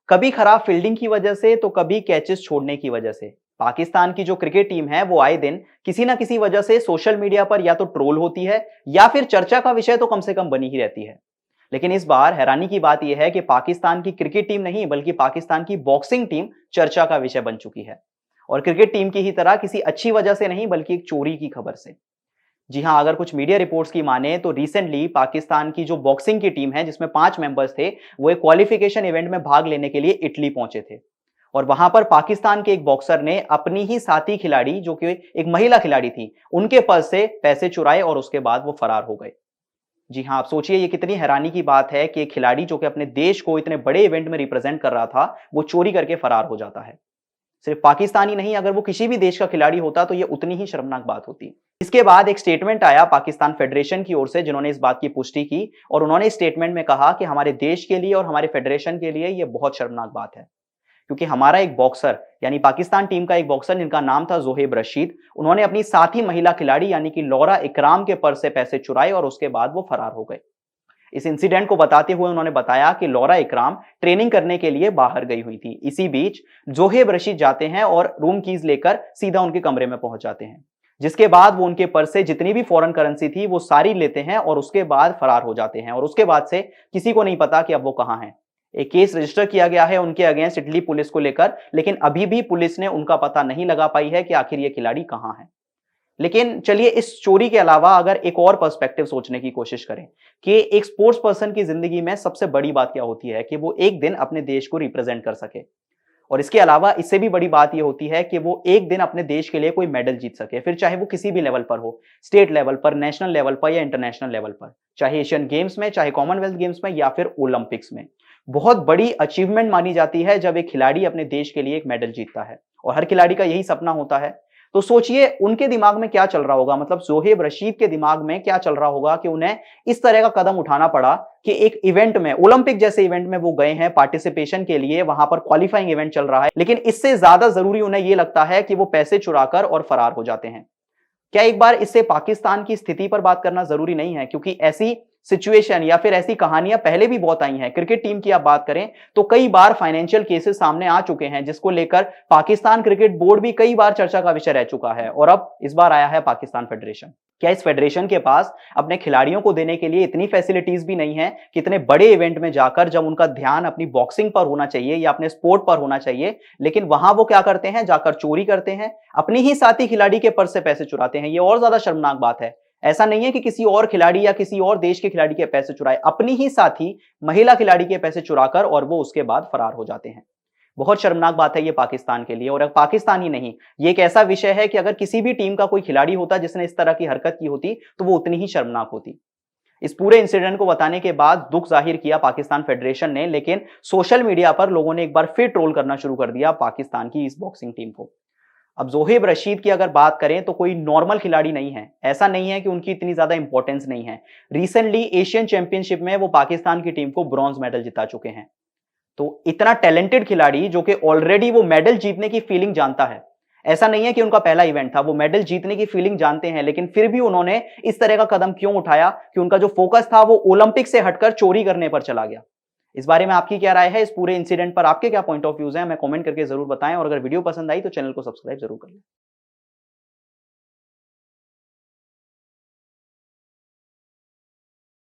कभी खराब फील्डिंग की वजह से तो कभी कैचेस छोड़ने की वजह से पाकिस्तान की जो क्रिकेट टीम है वो आए दिन किसी ना किसी वजह से सोशल मीडिया पर या तो ट्रोल होती है या फिर चर्चा का विषय तो कम से कम बनी ही रहती है। लेकिन इस बार हैरानी की बात यह है कि पाकिस्तान की क्रिकेट टीम नहीं बल्कि पाकिस्तान की बॉक्सिंग टीम चर्चा का विषय बन चुकी है। और क्रिकेट टीम की ही तरह किसी अच्छी वजह से नहीं बल्कि एक चोरी की खबर से। जी हाँ, अगर कुछ मीडिया रिपोर्ट्स की माने तो रिसेंटली पाकिस्तान की जो बॉक्सिंग की टीम है जिसमें 5 मेंबर्स थे, वो एक क्वालिफिकेशन इवेंट में भाग लेने के लिए इटली पहुंचे थे। और वहां पर पाकिस्तान के एक बॉक्सर ने अपनी ही साथी खिलाड़ी जो कि एक महिला खिलाड़ी थी, उनके पर्स से पैसे चुराए और उसके बाद वो फरार हो गए। जी हाँ, आप सोचिए ये कितनी हैरानी की बात है कि एक खिलाड़ी जो कि अपने देश को इतने बड़े इवेंट में रिप्रेजेंट कर रहा था, वो चोरी करके फरार हो जाता है। सिर्फ पाकिस्तान ही नहीं, अगर वो किसी भी देश का खिलाड़ी होता तो ये उतनी ही शर्मनाक बात होती। इसके बाद एक स्टेटमेंट आया पाकिस्तान फेडरेशन की ओर से जिन्होंने इस बात की पुष्टि की और उन्होंने इस स्टेटमेंट में कहा कि हमारे देश के लिए और हमारे फेडरेशन के लिए ये बहुत शर्मनाक बात है। क्योंकि हमारा एक बॉक्सर यानी पाकिस्तान टीम का एक बॉक्सर जिनका नाम था जोहेब रशीद, उन्होंने अपनी साथी महिला खिलाड़ी यानी कि लौरा इकराम के पर्स से पैसे चुराए और उसके बाद वो फरार हो गए। इस इंसिडेंट को बताते हुए उन्होंने बताया कि लौरा इकराम ट्रेनिंग करने के लिए बाहर गई हुई थी। इसी बीच जोहेब रशीद जाते हैं और रूम कीज लेकर सीधा उनके कमरे में पहुंच जाते हैं, जिसके बाद वो उनके पर्स से जितनी भी फॉरेन करेंसी थी वो सारी लेते हैं और उसके बाद फरार हो जाते हैं। और उसके बाद से किसी को नहीं पता कि अब वो कहां हैं। एक केस रजिस्टर किया गया है उनके अगेंस्ट इटली पुलिस को लेकर, लेकिन अभी भी पुलिस ने उनका पता नहीं लगा पाई है कि आखिर ये खिलाड़ी कहां है। लेकिन चलिए इस चोरी के अलावा अगर एक और पर्सपेक्टिव सोचने की कोशिश करें कि एक स्पोर्ट्स पर्सन की जिंदगी में सबसे बड़ी बात क्या होती है कि वो एक दिन अपने देश को रिप्रेजेंट कर सके। और इसके अलावा इससे भी बड़ी बात यह होती है कि वो एक दिन अपने देश के लिए कोई मेडल जीत सके, फिर चाहे वो किसी भी लेवल पर हो, स्टेट लेवल पर, नेशनल लेवल पर या इंटरनेशनल लेवल पर, चाहे एशियन गेम्स में, चाहे कॉमनवेल्थ गेम्स में या फिर ओलंपिक्स में। बहुत बड़ी अचीवमेंट मानी जाती है जब एक खिलाड़ी अपने देश के लिए एक मेडल जीतता है और हर खिलाड़ी का यही सपना होता है। तो सोचिए उनके दिमाग में क्या चल रहा होगा, मतलब जोहेब रशीद के दिमाग में क्या चल रहा होगा कि उन्हें इस तरह का कदम उठाना पड़ा कि एक इवेंट में, ओलंपिक जैसे इवेंट में वो गए हैं पार्टिसिपेशन के लिए, वहां पर क्वालिफाइंग इवेंट चल रहा है, लेकिन इससे ज्यादा जरूरी उन्हें ये लगता है कि वो पैसे चुराकर और फरार हो जाते हैं। क्या एक बार इससे पाकिस्तान की स्थिति पर बात करना जरूरी नहीं है? क्योंकि ऐसी सिचुएशन या फिर ऐसी कहानियां पहले भी बहुत आई हैं। क्रिकेट टीम की आप बात करें तो कई बार फाइनेंशियल केसेस सामने आ चुके हैं जिसको लेकर पाकिस्तान क्रिकेट बोर्ड भी कई बार चर्चा का विषय रह चुका है और अब इस बार आया है पाकिस्तान फेडरेशन। क्या इस फेडरेशन के पास अपने खिलाड़ियों को देने के लिए इतनी फैसिलिटीज भी नहीं है कि इतने बड़े इवेंट में जाकर जब उनका ध्यान अपनी बॉक्सिंग पर होना चाहिए या अपने स्पोर्ट पर होना चाहिए, लेकिन वहां वो क्या करते हैं, जाकर चोरी करते हैं, अपनी ही साथी खिलाड़ी के पर्स से पैसे चुराते हैं। ये और ज्यादा शर्मनाक बात है। ऐसा नहीं है कि किसी और खिलाड़ी या किसी और देश के खिलाड़ी के पैसे चुराए, अपनी ही साथी महिला खिलाड़ी के पैसे चुराकर और वो उसके बाद फरार हो जाते हैं। बहुत शर्मनाक बात है ये पाकिस्तान के लिए। और अब पाकिस्तान ही नहीं, ये एक ऐसा विषय है कि अगर किसी भी टीम का कोई खिलाड़ी होता जिसने इस तरह की हरकत की होती तो वो उतनी ही शर्मनाक होती। इस पूरे इंसिडेंट को बताने के बाद दुख जाहिर किया पाकिस्तान फेडरेशन ने, लेकिन सोशल मीडिया पर लोगों ने एक बार फिर ट्रोल करना शुरू कर दिया पाकिस्तान की इस बॉक्सिंग टीम को। अब जोहेब रशीद की अगर बात करें तो कोई नॉर्मल खिलाड़ी नहीं है। ऐसा नहीं है कि उनकी इतनी ज्यादा इंपॉर्टेंस नहीं है। रिसेंटली एशियन चैंपियनशिप में वो पाकिस्तान की टीम को ब्रॉन्ज मेडल जिता चुके हैं। तो इतना टैलेंटेड खिलाड़ी जो कि ऑलरेडी वो मेडल जीतने की फीलिंग जानता है। ऐसा नहीं है कि उनका पहला इवेंट था, वो मेडल जीतने की फीलिंग जानते हैं, लेकिन फिर भी उन्होंने इस तरह का कदम क्यों उठाया कि उनका जो फोकस था वो ओलंपिक से हटकर चोरी करने पर चला गया। इस बारे में आपकी क्या राय है? इस पूरे इंसिडेंट पर आपके क्या पॉइंट ऑफ व्यूज हैं? हमें कमेंट करके जरूर बताएं और अगर वीडियो पसंद आई तो चैनल को सब्सक्राइब जरूर कर लें।